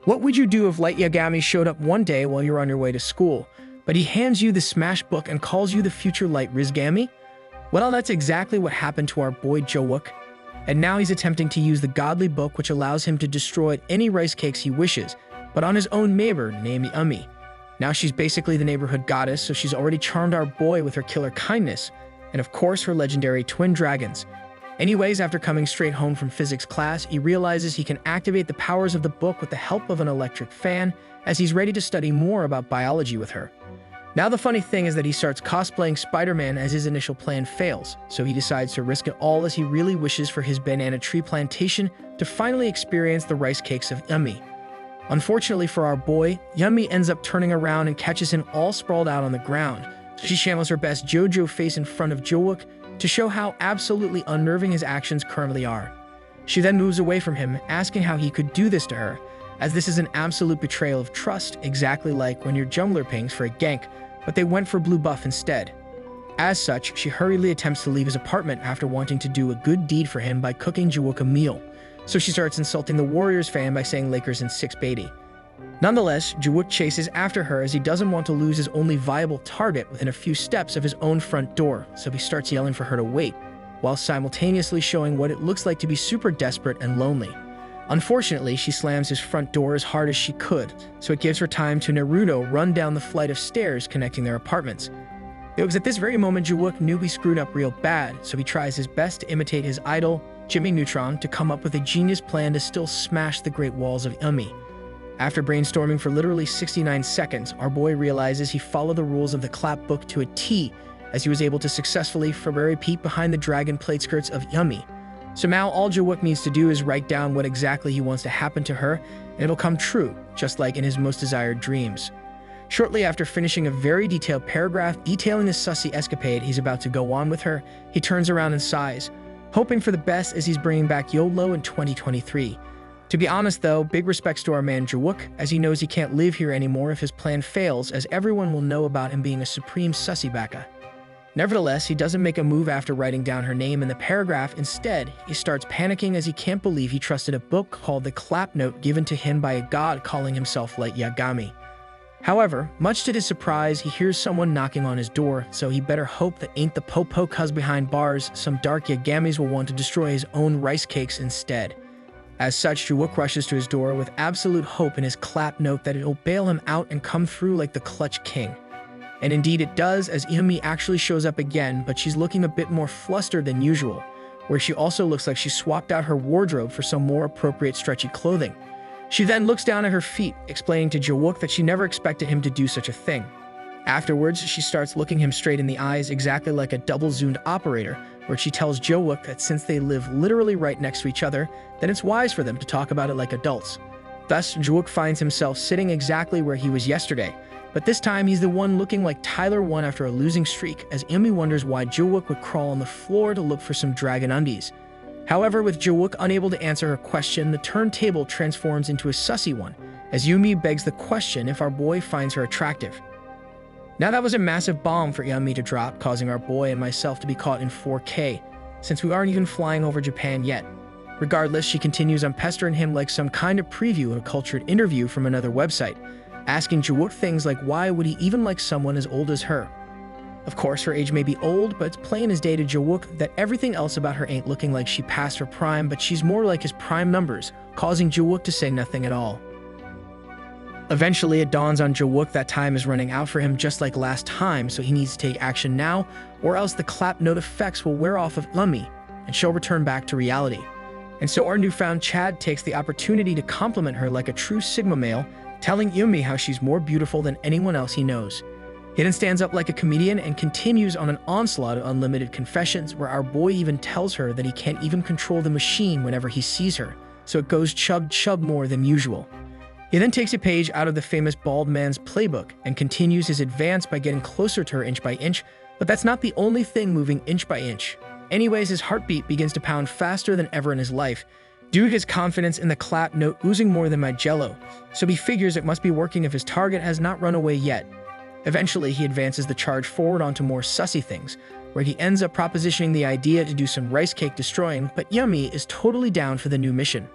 What would you do if Light Yagami showed up one day while you're on your way to school, but he hands you the Smash book and calls you the future Light Rizgami? Well, that's exactly what happened to our boy Jowook. And now he's attempting to use the godly book, which allows him to destroy any rice cakes he wishes, but on his own neighbor named Yumi. Now she's basically the neighborhood goddess, so she's already charmed our boy with her killer kindness, and of course her legendary twin dragons. Anyways, after coming straight home from physics class, he realizes he can activate the powers of the book with the help of an electric fan, as he's ready to study more about biology with her. Now the funny thing is that he starts cosplaying Spider-Man as his initial plan fails, so he decides to risk it all as he really wishes for his banana tree plantation to finally experience the rice cakes of Yumi. Unfortunately for our boy, Yumi ends up turning around and catches him all sprawled out on the ground. She channels her best JoJo face in front of Jowook to show how absolutely unnerving his actions currently are. She then moves away from him, asking how he could do this to her, as this is an absolute betrayal of trust, exactly like when your jungler pings for a gank, but they went for blue buff instead. As such, she hurriedly attempts to leave his apartment after wanting to do a good deed for him by cooking Jowook a meal. So she starts insulting the Warriors fan by saying Lakers in 6 baby. Nonetheless, Jowook chases after her as he doesn't want to lose his only viable target within a few steps of his own front door, so he starts yelling for her to wait, while simultaneously showing what it looks like to be super desperate and lonely. Unfortunately, she slams his front door as hard as she could, so it gives her time to Naruto run down the flight of stairs connecting their apartments. It was at this very moment Jowook knew he screwed up real bad, so he tries his best to imitate his idol, Jimmy Neutron, to come up with a genius plan to still smash the Great Walls of Yumi. After brainstorming for literally 69 seconds, our boy realizes he followed the rules of the clap book to a T, as he was able to successfully Ferrari peek behind the dragon plate skirts of Yumi. So now all Jowook needs to do is write down what exactly he wants to happen to her, and it'll come true, just like in his most desired dreams. Shortly after finishing a very detailed paragraph detailing the sussy escapade he's about to go on with her, he turns around and sighs, hoping for the best as he's bringing back YOLO in 2023. To be honest though, big respects to our man Jowook, as he knows he can't live here anymore if his plan fails, as everyone will know about him being a supreme sussy baka. Nevertheless, he doesn't make a move after writing down her name in the paragraph. Instead, he starts panicking as he can't believe he trusted a book called the Clap Note given to him by a god calling himself Light Yagami. However, much to his surprise, he hears someone knocking on his door, so he better hope that ain't the po-po cuz behind bars some dark Yagamis will want to destroy his own rice cakes instead. As such, Jowook rushes to his door with absolute hope in his clap note that it'll bail him out and come through like the clutch king. And indeed it does, as Yumi actually shows up again, but she's looking a bit more flustered than usual, where she also looks like she swapped out her wardrobe for some more appropriate stretchy clothing. She then looks down at her feet, explaining to Jowook that she never expected him to do such a thing. Afterwards, she starts looking him straight in the eyes exactly like a double-zoomed operator, where she tells Jowook that since they live literally right next to each other, then it's wise for them to talk about it like adults. Thus, Jowook finds himself sitting exactly where he was yesterday, but this time he's the one looking like Tyler 1 after a losing streak, as Yumi wonders why Jowook would crawl on the floor to look for some dragon undies. However, with Jowook unable to answer her question, the turntable transforms into a sussy one, as Yumi begs the question if our boy finds her attractive. Now that was a massive bomb for Yumi to drop, causing our boy and myself to be caught in 4K, since we aren't even flying over Japan yet. Regardless, she continues on pestering him like some kind of preview of a cultured interview from another website, asking Jowook things like why would he even like someone as old as her. Of course, her age may be old, but it's plain as day to Jowook that everything else about her ain't looking like she passed her prime, but she's more like his prime numbers, causing Jowook to say nothing at all. Eventually, it dawns on Jowook that time is running out for him just like last time, so he needs to take action now, or else the clap note effects will wear off of Yumi, and she'll return back to reality. And so our newfound Chad takes the opportunity to compliment her like a true Sigma male, telling Yumi how she's more beautiful than anyone else he knows. He then stands up like a comedian and continues on an onslaught of unlimited confessions, where our boy even tells her that he can't even control the machine whenever he sees her, so it goes chub more than usual. He then takes a page out of the famous bald man's playbook and continues his advance by getting closer to her inch by inch, but that's not the only thing moving inch by inch. Anyways, his heartbeat begins to pound faster than ever in his life, due to his confidence in the clap note oozing more than my jello, so he figures it must be working if his target has not run away yet. Eventually, he advances the charge forward onto more sussy things, where he ends up propositioning the idea to do some rice cake destroying, but Yumi is totally down for the new mission.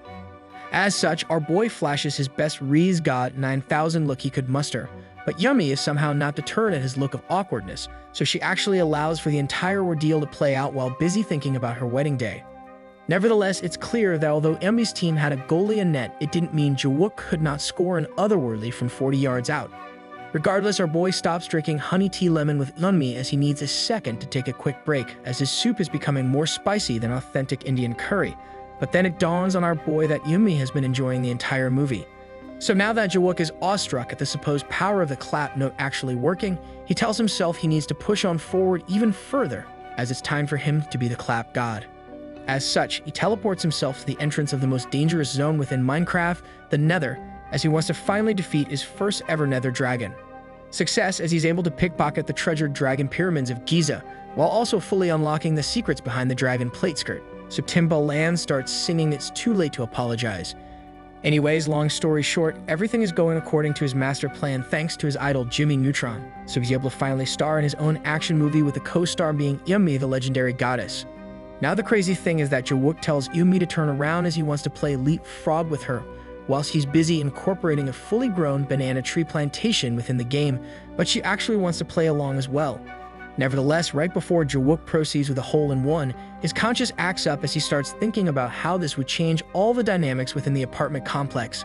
As such, our boy flashes his best Riz God 9000 look he could muster, but Yumi is somehow not deterred at his look of awkwardness, so she actually allows for the entire ordeal to play out while busy thinking about her wedding day. Nevertheless, it's clear that although Yumi's team had a goalie in net, it didn't mean Jawook could not score an otherworldly from 40 yards out. Regardless, our boy stops drinking honey tea lemon with Yumi as he needs a second to take a quick break, as his soup is becoming more spicy than authentic Indian curry. But then it dawns on our boy that Yumi has been enjoying the entire movie. So now that Jawook is awestruck at the supposed power of the clap note actually working, he tells himself he needs to push on forward even further, as it's time for him to be the clap god. As such, he teleports himself to the entrance of the most dangerous zone within Minecraft, the Nether, as he wants to finally defeat his first ever Nether dragon. Success, as he's able to pickpocket the treasured dragon pyramids of Giza, while also fully unlocking the secrets behind the dragon plate skirt. So Timbaland starts singing "It's Too Late to Apologize." Anyways, long story short, everything is going according to his master plan thanks to his idol Jimmy Neutron, so he's able to finally star in his own action movie with the co-star being Yumi, the legendary goddess. Now the crazy thing is that Jawook tells Yumi to turn around as he wants to play leapfrog with her, whilst he's busy incorporating a fully grown banana tree plantation within the game, but she actually wants to play along as well. Nevertheless, right before Jawook proceeds with a hole-in-one, his conscience acts up as he starts thinking about how this would change all the dynamics within the apartment complex.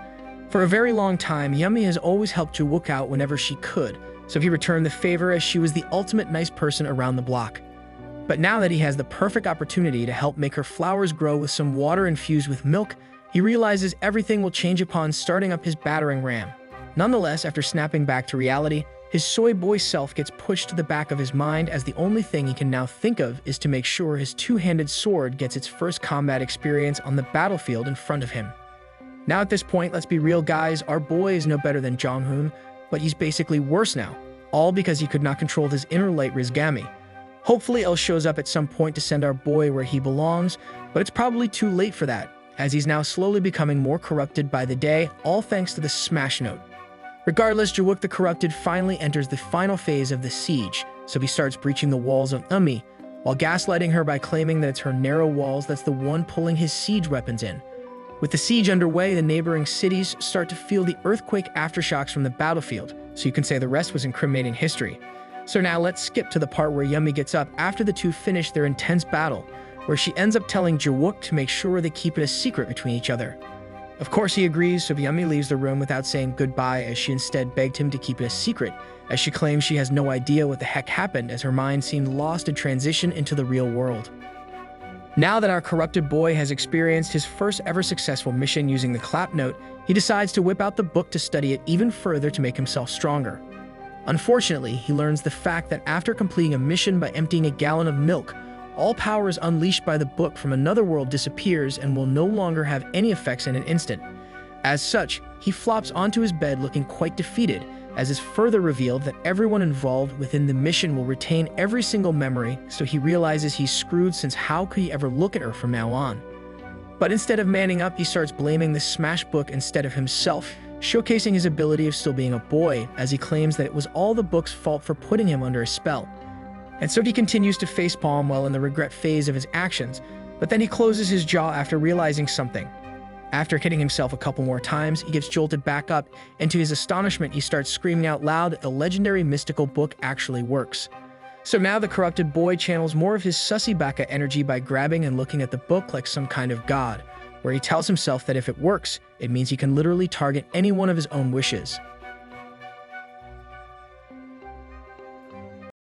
For a very long time, Yumi has always helped Jawook out whenever she could, so he returned the favor as she was the ultimate nice person around the block. But now that he has the perfect opportunity to help make her flowers grow with some water infused with milk, he realizes everything will change upon starting up his battering ram. Nonetheless, after snapping back to reality, his soy boy self gets pushed to the back of his mind as the only thing he can now think of is to make sure his two-handed sword gets its first combat experience on the battlefield in front of him. Now at this point, let's be real guys, our boy is no better than Jonghoon, but he's basically worse now, all because he could not control his inner light Rizgami. Hopefully El shows up at some point to send our boy where he belongs, but it's probably too late for that, as he's now slowly becoming more corrupted by the day, all thanks to the smash note. Regardless, Jawook the Corrupted finally enters the final phase of the siege, so he starts breaching the walls of Yumi, while gaslighting her by claiming that it's her narrow walls that's the one pulling his siege weapons in. With the siege underway, the neighboring cities start to feel the earthquake aftershocks from the battlefield, so you can say the rest was incriminating history. So now let's skip to the part where Yumi gets up after the two finish their intense battle, where she ends up telling Jawook to make sure they keep it a secret between each other. Of course he agrees, so Yumi leaves the room without saying goodbye as she instead begged him to keep it a secret, as she claims she has no idea what the heck happened as her mind seemed lost in transition into the real world. Now that our corrupted boy has experienced his first ever successful mission using the clap note, he decides to whip out the book to study it even further to make himself stronger. Unfortunately, he learns the fact that after completing a mission by emptying a gallon of milk, all powers unleashed by the book from another world disappears and will no longer have any effects in an instant. As such, he flops onto his bed looking quite defeated, as is further revealed that everyone involved within the mission will retain every single memory, so he realizes he's screwed since how could he ever look at her from now on. But instead of manning up, he starts blaming the smash book instead of himself, showcasing his ability of still being a boy, as he claims that it was all the book's fault for putting him under a spell. And so he continues to facepalm while in the regret phase of his actions, but then he closes his jaw after realizing something. After hitting himself a couple more times, he gets jolted back up, and to his astonishment, he starts screaming out loud that the legendary mystical book actually works. So now the corrupted boy channels more of his sussy baka energy by grabbing and looking at the book like some kind of god, where he tells himself that if it works, it means he can literally target any one of his own wishes.